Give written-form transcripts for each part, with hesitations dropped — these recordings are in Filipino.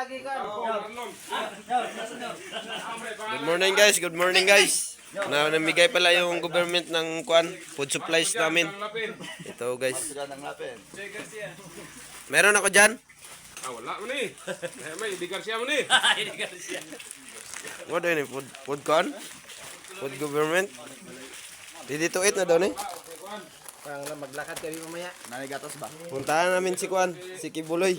Good morning guys, good morning guys. Namigay pala yung government ng food supplies namin. Ito guys. Meron ako dyan. Wala mo ni. May bigar siya mo ni. What do you need? Food kuan? Food government? Ready to eat na daw ni? Parang maglakad kami mamaya. Nanigatos ba? Puntahan namin si Kuan, si Kibuloy.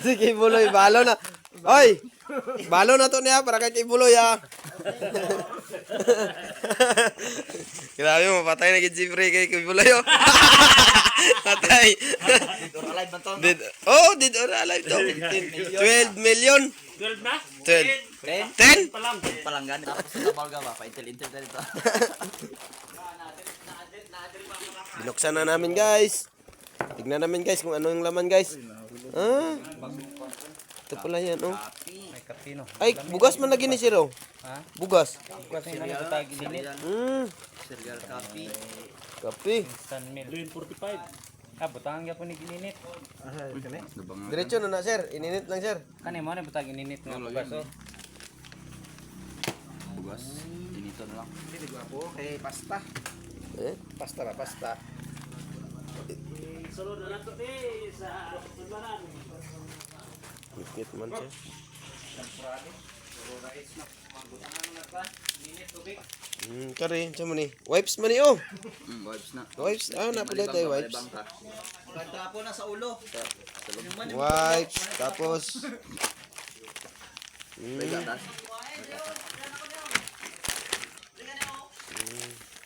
Si Kibuloy, balo na. Oy! Balo na to niya para kay Kibuloy ha. Grabe mo, patay na si Frey kay Kibuloy oh. Patay. Dito alive man to. Did or alive to. 12 million. 12 na? 12. 10? Palang ganit. Tapos sa balga ba? Pa-intel-intel na dito. Binuksan na namin guys. Tignan namin guys kung ano yung laman guys. Ito pala yan oh. May kapino. Ay, bugas man lagi ni Siro. Ha? Bugas. Bukas yung mga tagi dinit. Cereal coffee. Kape. Instant milk. 45. Butangan ka po ni gininit. Diretso na sir. Ininit lang sir. Kani mo na butang gininit nga bugas oh. Bugas. Dinito na lang. Hindi ko ako kay pasta. Pasta ra pasta. Sulod na to ni sa Sulbanan. Mikit man siya. Kari, siya mo ni. Wipes man ni oh. Vibes na. Wipes. Napalay tayo wipes. Pagtrapo na sa ulo. Wipes. Tapos.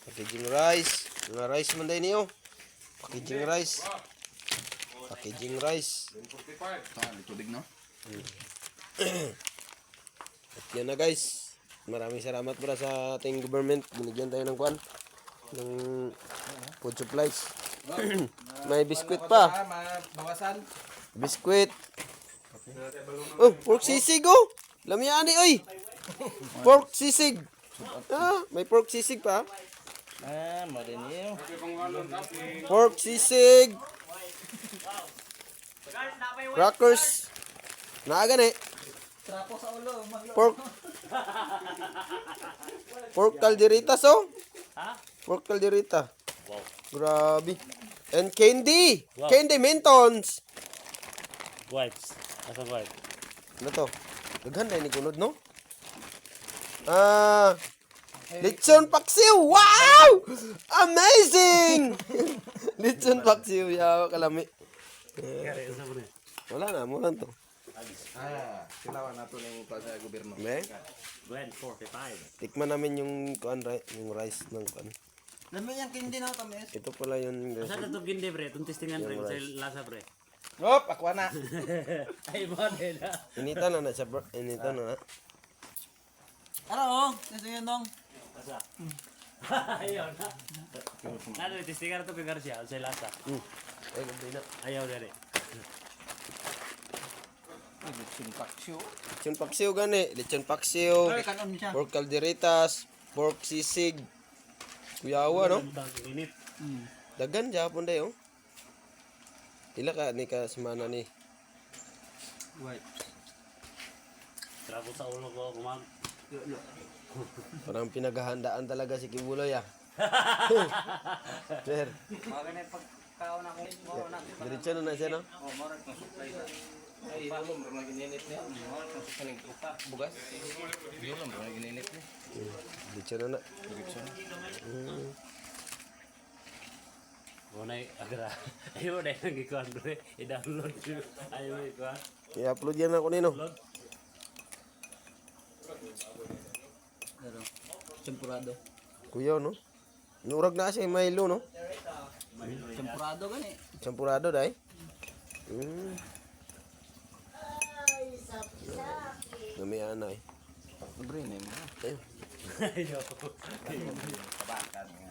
Packaging rice. Mga rice man dahil niyo. Packaging rice. Packaging rice. Tubig no? At yan na guys. Maraming salamat para sa ating government. Binigyan tayo ng kwan. Ng food supplies. May biskwit pa. Bawasan. Biskwit. Oh, pork sisig oh. Lamyani oy. Pork sisig. May pork sisig pa. Marin yun. Pork sisig. Crackers. Naagan eh. Trapo sa ulo. Pork calderitas oh. Ha? Pork calderita. Wow. Grabe. And candy. Wow. Candy Mentons. Wipes. Asa wipe? Ano to? Daghan na ni kunod no? Lechon paksiw. Wow! Amazing! Lechon paksiw. Yawa kalami. Wala na. Muna to. Silawan nato ng sa gobyerno. Be? Blend 45. Tikman namin yung yung rice ng kuan. Lamin yung kindi na tamis. Ito pala yung Asa na to gindi pre? Itong testingan pre sa lasa pre. Hop, ako na. Ay mo na. Inita na siya bro. Inita na. Ano oh? Kasi yun dong. Asa? Ayaw na. Ano yung testingan to kay Garcia sa lasa? Ay, ganda na. Ayaw na rin. Lechon paksiw gani. Lechon paksiw. Pork calderitas. Pork sisig. Kuyawa no? Init. Dagan Japon dayo. Ila ka ni ka semana ni. Trapo sa ulo ko kumag. Parang pinaghahandaan talaga si Kibuloy ah. Sir, Magana pagkaon ako mo na. diretso na siya no? Mo ra kung supply na. Ay, ulo mo ra gininit niya. Mo ra kung kaning upa bugas. Ulo mo ra gininit niya. Diretso na na. Munay agra. Ayaw na yung ikuan pre. I-download yun. Ayaw ikuan. I-upload yan ako nino. Pero tempurado. Kuya no? Nurag na siya Milo no? Tempurado gani. Champurado dai. Nami anay. Libre na mo. Ayun. Kabakan nga.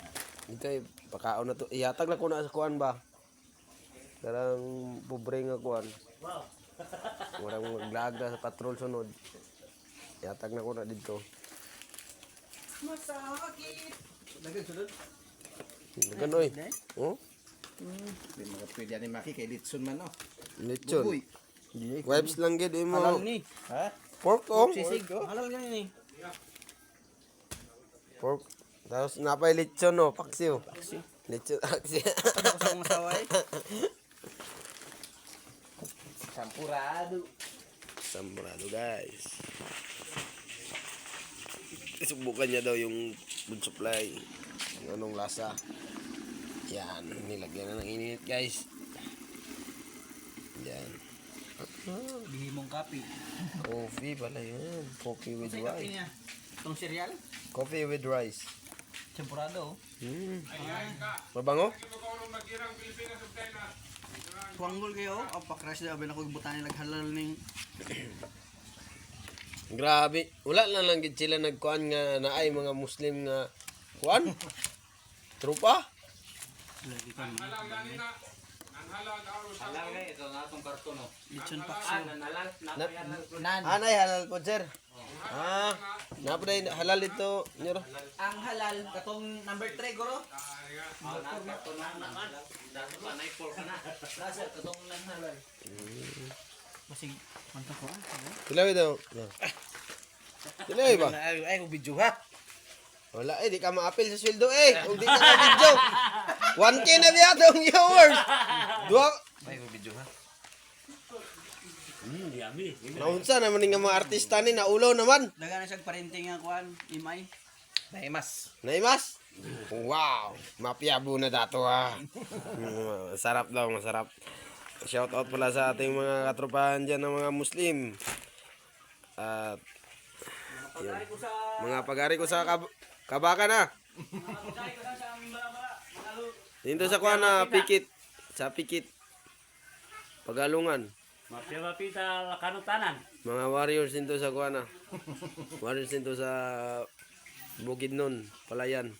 Ito ay pakaon na to. Iyatag na ko na sa kuan ba? Darang pobre nga kuan. Wow. Warang maglag na sa patrol sunod. Iyatag na ko na dito. Masakit. Dagan sunod. Ganoy. Oh? Di mga pwede ani maki kay litson man no. Lechon. Buboy. Wipes lang gid mo. Halal ni. Ha? Pork oh. Sisig oh. Halal yan ni. Pork. Tapos napay lechon oh, paksiw. Lechon paksiw. Ako sa akong asawa eh. Sampurado. Sambrado guys. Subukan niya daw yung food supply. Yung anong lasa. Yan, nilagyan na ng init guys. Yan. Bihimong kape. Coffee pala yun. Coffee with Sa'yo kape rice. niya. Itong cereal. Coffee with rice. Sampurado oh. Mabango? Tuwanggol kayo. Oh, pakras na. Abin ako ibutan nila halal ning. Grabe. Wala na lang gid sila nagkuan nga naay mga Muslim nga kuan. Trupa? Halal ito na itong karton oh. Lechon paksiw. Nanalang, Nan. Anay halal po sir. Ah, napaday halal ito. Nyor. Ang halal katong number 3 guro. Dato pa, na-4 ka na. Rasa katong lang halal. Basig manta ko ah. Pilawi daw. Pilawi ba? Ay ko video ha. Wala di ka ma-appeal sa sweldo Kung di ka video. 1K na biya tong viewers. Dua. Ay ko video ha. Yummy. Naunsa naman nga mga artista ni naulo naman. Daga na siya parenting nga kuan, imay. Naimas. Naimas? Wow, mapiabo na dato ha. Masarap daw, masarap. Shout out pala sa ating mga katropahan dyan ng mga Muslim. At yun. Mga pagari ko sa kabaka na. Dito sa kuha na pikit. Sa pikit. Pagalungan. Mapi sa kanutanan. Mga warriors dito sa kuha na. Warriors dito sa Bukidnon, Palayan.